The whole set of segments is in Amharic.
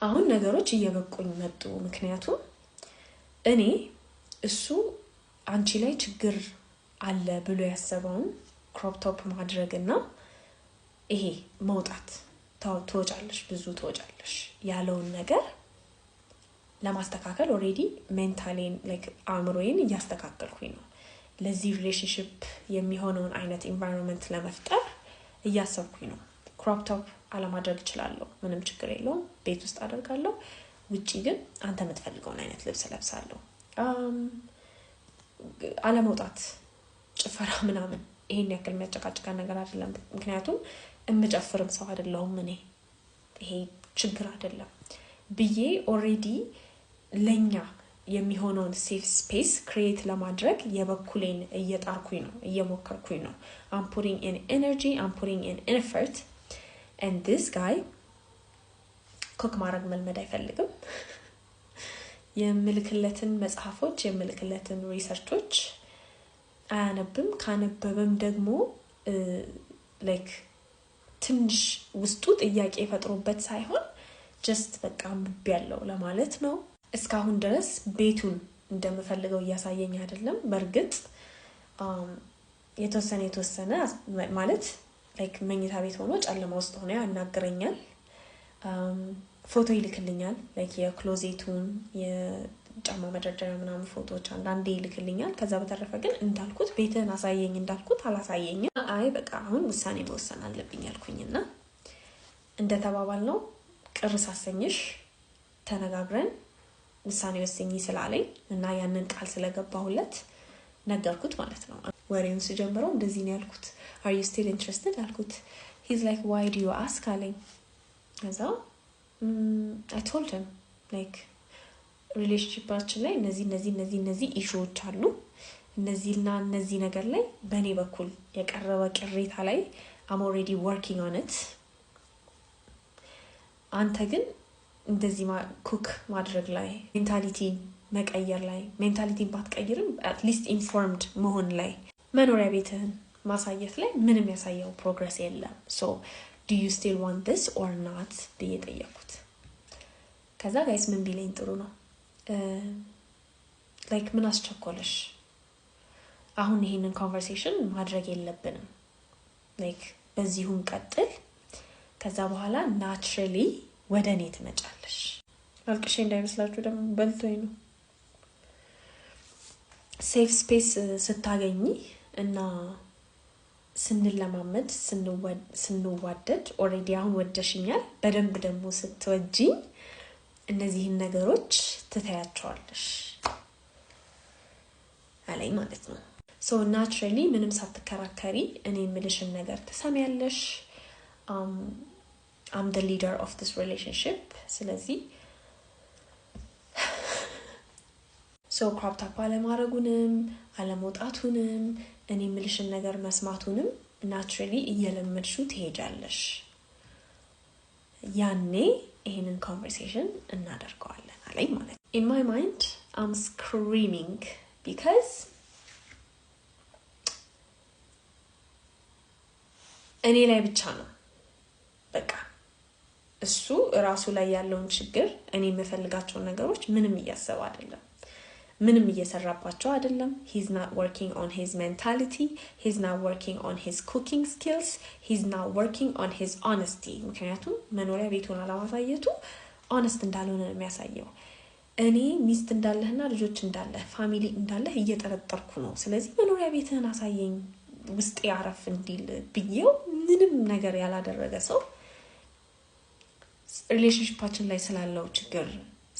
አሁን ነገሮች እየበቁኝ መጡ ምክንያቱም እኔ እሱ አንቺ ላይ ችግር አለ ብሎ ያሰበውን ክሮፕ ቶፕ ማድረግና ይሄ መውጣት ተወጫለሽ ብዙ ተወጫለሽ ያለውን ነገር ለማስተካከል ኦሬዲ ሜንታሊን ላይክ አምሮዬን እያስተካከልኩኝ ነው ለዚህ ሪሌሽንሺፕ የሚሆነውን አይነት ኢንቫይሮንመንት ለመፍጠር እያሰብኩኝ ነው ክሮፕ ቶፕ አለማድረግ እችላለሁ ምንም ችግር የለውም ቤት ውስጥ አደርጋለሁ ውጪ ግን አንተ የምትፈልገውን አይነት ልብስ ለብሳለሁ አለመውጣት ጭፈራ ምናምን ይሄን ያክል የሚያጨቃጭቃ ነገር አይደለም ምክንያቱም እምጨፍርም ሰው አይደለሁም እኔ ይሄ ችግር አይደለም ብዬ ኦሬዲ ለኛ የሚሆነውን ሴፍ ስፔስ ክሬት ለማድረግ የበኩሌን እየጣርኩኝ ነው እየሞከርኩኝ ነው I'm putting in energy I'm putting in effort and this guy ኮክ ማድረግ መልመድ አይፈልግም የምልክለትን መጽሐፎች የምልክለትን ሪሰርቾች አያነብም ካነበበም ደግሞ ላይክ ትንሽ ውስጡ ጥያቄ ፈጥሮበት ሳይሆን just በቃ ምብ ያለው ለማለት ነው እስካሁን ድረስ ቤቱን እንደምፈልገው ያሳየኝ አይደለም በርግጥ የተወሰነ ማለት ላይክ መኝታ ቤት ሆኖ ጨለማ ውስጥ ሆኖ ያናገረኛል ፎቶ ይልክልኛል ላይክ የክሎዜቱን የጫማ መደርደሪያ ምናምን ፎቶዎች አንዳንዴ ይልክልኛል ከዛ በተረፈ ግን እንዳልኩት ቤትን አሳየኝ እንዳልኩት አላሳየኝም አይ በቃ አሁን ውሳኔ መወሰን አለብኝ አልኩኝና እንደተባባልነው ቅር ሳሰኝሽ ተነጋግረን ውሳኔ ወሰኝ ስላለኝ እና ያንን ቃል ስለገባሁለት ነገርኩት ማለት ነው ወሬውን ሲጀምረው እንደዚህ ነው ያልኩት are you still interested አልኩት he's like why do you ask አለኝ ከዛ I told him like relationshipችን ላይ እነዚህ ኢሹዎች አሉ እነዚህና እነዚህ ነገር ላይ በኔ በኩል የቀረበ ቅሬታ ላይ I'm already working on it አንተ ግን እንደዚህ ኩክ ማድረግ ላይ ሜንታሊቲ መቀየር ላይ ሜንታሊቲ ባትቀይርም at least informed መሆን ላይ መኖሪያ ቤትህን ማሳየት ላይ ምንም ያሳየው ፕሮግረስ የለም so do you still want this or not በየጠየቁት ከዛ ጋይስ ምን ቢለኝ ጥሩ ነው like ምን አስቸኮለሽ አሁን ይሄንን ኮንቨርሴሽን ማድረግ የለብንም like በዚሁን ቀጥል ከዛ በኋላ naturally ወደኔ ትመጫለሽ አልቅሼ እንዳይመስላችሁ ደግሞ በልቶኝ ነው ሴፍ ስፔስ ስታገኚ እና ስንለማመድ ስንዋደድ ኦሬዲ አሁን ወደሽኛል በደንብ ደግሞ ስትወጂኝ እነዚህን ነገሮች ትተያቸዋለሽ አለኝ ማለት ነው so naturally ምንም ሳትከራከሪ እኔ የምልሽን ነገር ትሰሚያለሽ I'm the leader of this relationship ስለዚህ so cropped up አለማረጉንም አለመውጣቱንም እኔ የምልሽን ነገር መስማቱንም naturally እየለመድሹ ትሄጃለሽ ያኔ ይሄንን conversation እናደርገዋለን አለኝ ማለት in my mind I'm screaming because እኔ ላይ ብቻ ነው በቃ እሱ ራሱ ላይ ያለውን ችግር እኔ የምፈልጋቸው ነገሮች ምንም እያሰበ አይደለም ምንም እየሰራባቸው አይደለም he's not working on his mentality he's not working on his cooking skills he's not working on his honesty ምክንያቱም መኖሪያ ቤቱን አላማሳየቱ honest እንዳልሆነ ነው የሚያሳየው እኔ ሚስት እንዳለህና ልጆች እንዳለህ ፋሚሊ እንዳለህ እየተረጠርኩ ነው ስለዚህ መኖሪያ ቤትህን አሳየኝ ውስጥ ያረፍ እንዲል ብዬው ምንም ነገር ያላደረገ ሰው ሪሌሽንሺፓችን ላይ ስላለው ችግር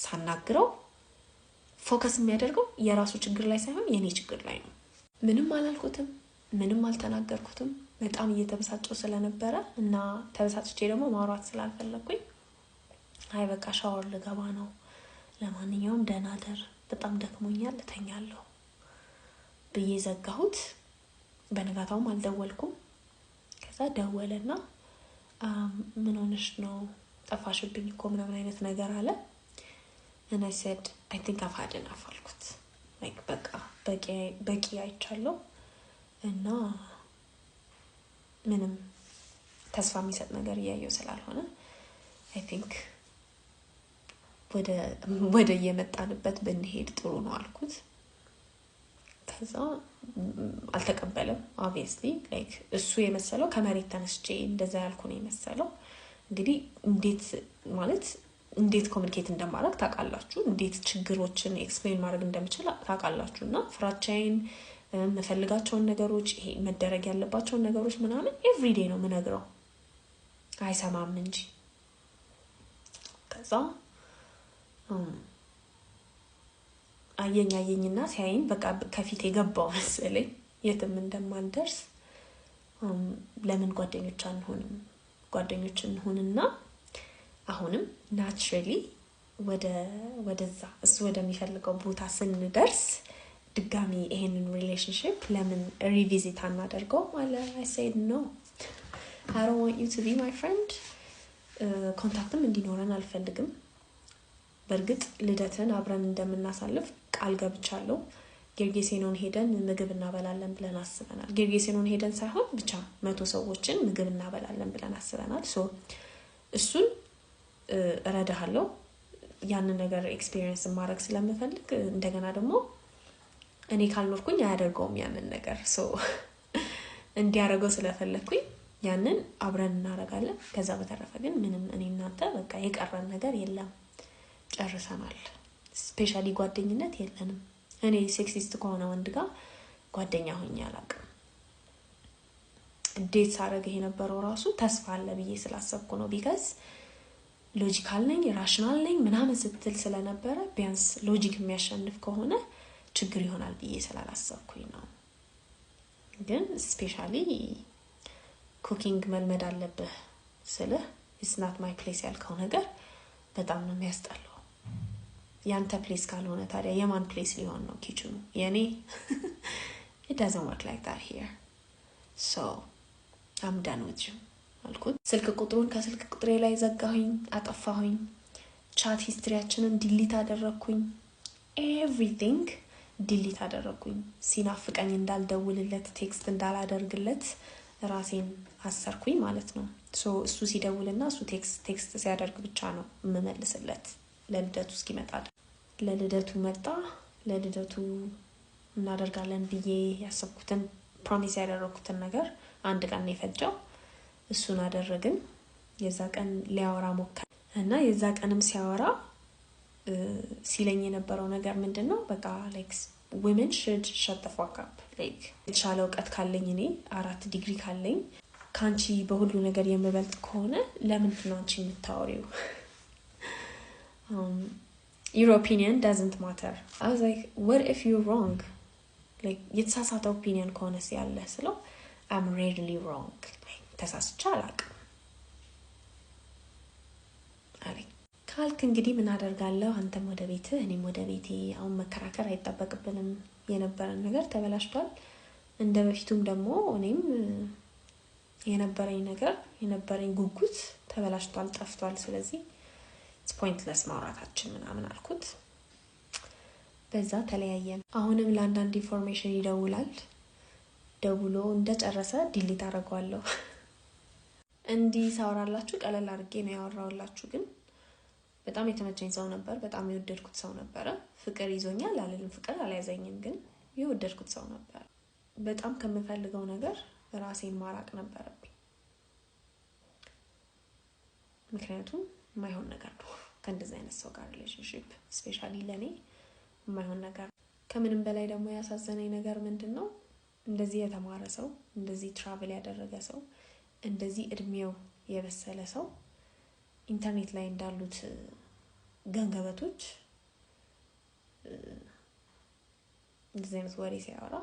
ሳናግረው ፎከስ የሚያደርገው የራሱ ችግር ላይ ሳይሆን የኔ ችግር ላይ ነው ምንም አላልኩትም ምንም አልተናገርኩትም በጣም እየተበሳጨው ስለነበረ እና ተበሳጭቼ ደግሞ ማውራት ስላልፈለኩኝ አይ በቃ ሻወር ልገባ ነው ለማንኛውም ደህና ደር በጣም ደክሞኛል እተኛለሁ ብዬ ዘጋሁት በነጋታውም አልደወልኩም ከዛ ደወለና ምን ሆነሽ ነው ጠፋሽብኝ እኮ ምናምን አይነት ነገር አለ and I said I think I've had enough አልኩት like በቂ አይቻለሁ እና ምንም ተስፋ የሚሰጥ ነገር ያየው ስላልሆነ I think ወደ የመጣንበት ብንሄድ ጥሩ ነው አልኩት። ከዛ አልተቀበለም obviously like እሱ የመሰለው ከመሬት ተነስቼ እንደዛ ያልኩ ነው የመሰለው። እንግዲህ እንዴት ኮሙኒኬት እንደማደርግ ታውቃላችሁ፣ እንዴት ችግሮችን ኤክስፕሌን ማድረግ እንደምችል ታውቃላችሁና ፍራቻዬን መፈልጋቸውን ነገሮች ይሄ መደረግ ያለባቸውን ነገሮች ምናምን ኤቭሪዴ ነው ምነግረው፣ አይሰማም እንጂ። ከዛ አየኝና ሲያይኝ በቃ ከፊቴ ገባው መሰለኝ የትም እንደማልደርስ። ለምን ጓደኞች እንሆንና አሁንም ናቹራሊ ወደዛ እሱ ወደሚፈልገው ቦታ ስንደርስ ድጋሚ ይሄንን ሪሌሽንሺፕ ለምን ሪቪዚት አናደርገው ማለት I said no, I don't want you to be my friend. ኮንታክትም እንዲኖረን አልፈልግም። በርግጥ ልደትን አብረን እንደምናሳልፍ ቃል ገብቻለሁ። ጌርጌሴኖን ሄደን ምግብ እናበላለን ብለን አስበናል። ጌርጌሴኖን ሄደን ሳይሆን ብቻ 100 ሰዎችን ምግብ እናበላለን ብለን አስበናል። ሶ እሱን እረዳሃለሁ ያንን ነገር ኤክስፒሪየንስ ማድረግ ስለምፈልግ፣ እንደገና ደግሞ እኔ ካልኖርኩኝ አያደርገውም ያንን ነገር። ሶ እንዲያደርገው ስለፈለኩኝ ያንን አብረን እናደርጋለን። ከዛ በተረፈ ግን ምንም እኔ እናንተ በቃ የቀረን ነገር የለም፣ ጨርሰናል። ስፔሻሊ ጓደኝነት የለንም። እኔ ሴክሲስት ከሆነ ወንድ ጋር ጓደኛ ሆኜ አላውቅም። ዴት ሳደርግ የነበረው ራሱ ተስፋ አለ ብዬ ስላሰብኩ ነው። ቢካዝ ሎጂካል ነኝ ራሽናል ነኝ ምናምን ስትል ስለነበረ ቢያንስ ሎጂክ የሚያሸንፍ ከሆነ ችግር ይሆናል ብዬ ስላላሰብኩኝ ነው። ግን ስፔሻሊ ኩኪንግ መልመድ አለብህ ስልህ it's not my place ያልከው ነገር በጣም ነው የሚያስጠላው። ያንተ ፕሌስ ካልሆነ ታዲያ የማን ፕሌስ ሊሆን ነው ኪችኑ? የኔ it doesn't work like that here, so I'm done with you አልኩት። ስልክ ቁጥሩን ከስልክ ቁጥሬ ላይ ዘጋሁኝ፣ አጠፋሁኝ። ቻት ሂስትሪያችንን ዲሊት አደረኩኝ፣ everything ዲሊት አደረኩኝ። ሲናፍቀኝ እንዳልደውልለት ቴክስት እንዳላደርግለት ራሴን አሰርኩኝ ማለት ነው። ሶ እሱ ሲደውልና እሱ ቴክስት ሲያደርግ ብቻ ነው የምመልስለት ለልደቱ እስኪመጣ። ለልደቱ መጣ። ለልደቱ እናደርጋለን ብዬ ያሰብኩትን ፕሮሚስ ያደረኩትን ነገር አንድ ቀን የፈጀው እሱን አደረግን። የዛ ቀን ሊያወራ ሞከረ እና የዛ ቀንም ሲያወራ ሲለኝ የነበረው ነገር ምንድነው? በቃ like women should shut the fuck up. like የተሻለ እውቀት ካለኝ እኔ 4 ዲግሪ ካለኝ ካንቺ በሁሉ ነገር የምበልጥ ከሆነ ለምንድን ነው አንቺ የምታወሪው? Your opinion doesn't matter. I was like, what if you're wrong? like የተሳሳተ ኦፒኒየን ከሆነ ሲያለ ስለው I'm rarely wrong. like ተሳስቻ አላውቅም አለኝ። ካልክ እንግዲህ ምን አደርጋለሁ? አንተም ወደ ቤትህ እኔም ወደ ቤቴ። አሁን መከራከር አይጠበቅብንም። የነበረን ነገር ተበላሽቷል። እንደ በፊቱም ደግሞ እኔም የነበረኝ ጉጉት ተበላሽቷል፣ ጠፍቷል። ስለዚህ it's pointless ማውራታችን ምናምን አልኩት። በዛ ተለያየን። አሁንም ለአንዳንድ ኢንፎርሜሽን ይደውላል። ደውሎ እንደጨረሰ ዲሊት አደርገዋለሁ። እንዲህ ሳወራላችሁ ቀለል አድርጌ ነው ያወራውላችሁ፣ ግን በጣም የተመቸኝ ሰው ነበር። በጣም የወደድኩት ሰው ነበር። ፍቅር ይዞኛል አልልም፣ ፍቅር አልያዘኝም፣ ግን የወደድኩት ሰው ነበር። በጣም ከምፈልገው ነገር ራሴን ማራቅ ነበረብኝ። ምክንያቱም የማይሆን ነገር ነው ከእንደዚህ አይነት ሰው ጋር ሪሌሽንሺፕ፣ ስፔሻሊ ለኔ የማይሆን ነገር። ከምንም በላይ ደግሞ ያሳዘነኝ ነገር ምንድነው? እንደዚህ የተማረ ሰው፣ እንደዚህ ትራቭል ያደረገ ሰው፣ እንደዚህ እድሜው የበሰለ ሰው ኢንተርኔት ላይ እንዳሉት ገንገበቶች እንደዚህ አይነት ወሬ ሲያወራ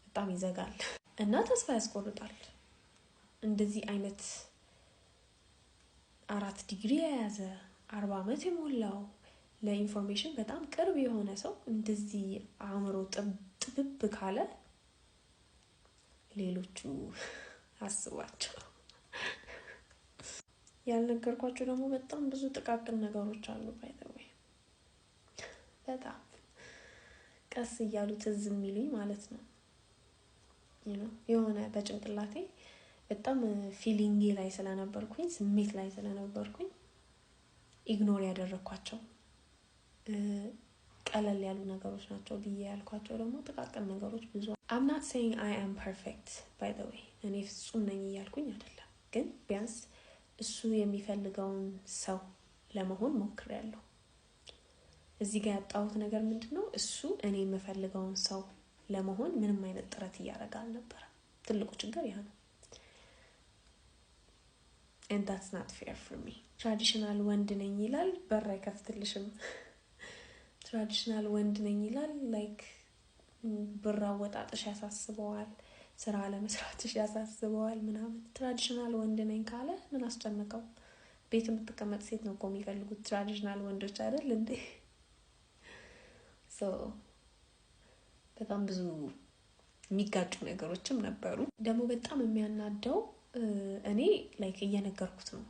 በጣም ይዘጋል እና ተስፋ ያስቆርጣል። እንደዚህ አይነት 4 ዲግሪ የያዘ 40 ዓመት የሞላው ለኢንፎርሜሽን በጣም ቅርብ የሆነ ሰው እንደዚህ አእምሮ ጥብብ ካለ ሌሎቹ አስባቸው። ያልነገርኳችሁ ደግሞ በጣም ብዙ ጥቃቅን ነገሮች አሉ። ባይተወይ በጣም ቀስ እያሉ ትዝ የሚሉኝ ማለት ነው። የሆነ በጭንቅላቴ በጣም ፊሊንጌ ላይ ስለነበርኩኝ፣ ስሜት ላይ ስለነበርኩኝ ኢግኖር ያደረኳቸው ቀለል ያሉ ነገሮች ናቸው ብዬ ያልኳቸው ደግሞ ጥቃቅን ነገሮች ብዙ። I'm not saying I am perfect by the way እኔ ፍጹም ነኝ እያልኩኝ አይደለም፣ ግን ቢያንስ እሱ የሚፈልገውን ሰው ለመሆን ሞክሬያለሁ። እዚህ ጋር ያጣሁት ነገር ምንድነው? እሱ እኔ የምፈልገውን ሰው ለመሆን ምንም አይነት ጥረት እያደረገ አልነበረም። ትልቁ ችግር ያ ነው። and that's not fair for me። ትራዲሽናል ወንድ ነኝ ይላል፣ በር አይከፍትልሽም። ትራዲሽናል ወንድ ነኝ ይላል፣ ላይክ ብር አወጣጥሽ ያሳስበዋል፣ ስራ ለመስራትሽ ያሳስበዋል ምናምን። ትራዲሽናል ወንድ ነኝ ካለ ምን አስጨነቀው? ቤት የምትቀመጥ ሴት ነው እኮ የሚፈልጉት ትራዲሽናል ወንዶች አይደል እንዴ? በጣም ብዙ የሚጋጩ ነገሮችም ነበሩ። ደግሞ በጣም የሚያናደው እኔ ላይክ እየነገርኩት ነው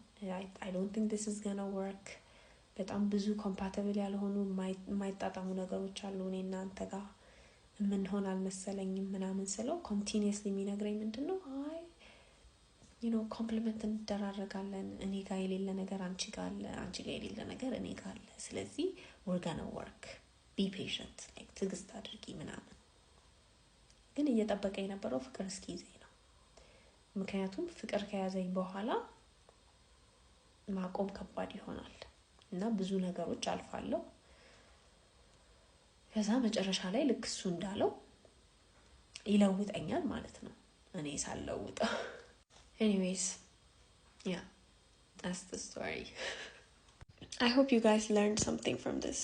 I don't think this is gonna work። በጣም ብዙ ኮምፓቲብል ያልሆኑ የማይጣጣሙ ነገሮች አሉ እኔ እና አንተ ጋር የምንሆን አልመሰለኝም ምናምን ስለው ኮንቲኒየስሊ የሚነግረኝ ምንድነው? አይ ኮምፕሊመንት እንደራረጋለን፣ እኔ ጋር የሌለ ነገር አንቺ ጋር አለ፣ አንቺ ጋር የሌለ ነገር እኔ ጋር አለ፣ ስለዚህ we're gonna work be patient like ትዕግስት አድርጊ ምናምን። ግን እየጠበቀ የነበረው ፍቅር እስኪይዘኝ ነው። ምክንያቱም ፍቅር ከያዘኝ በኋላ ማቆም ከባድ ይሆናል እና ብዙ ነገሮች አልፋለሁ። ከዛ መጨረሻ ላይ ልክ እሱ እንዳለው ይለውጠኛል ማለት ነው፣ እኔ ሳልለውጠው። anyways yeah, that's the story. I hope you guys learned something from this.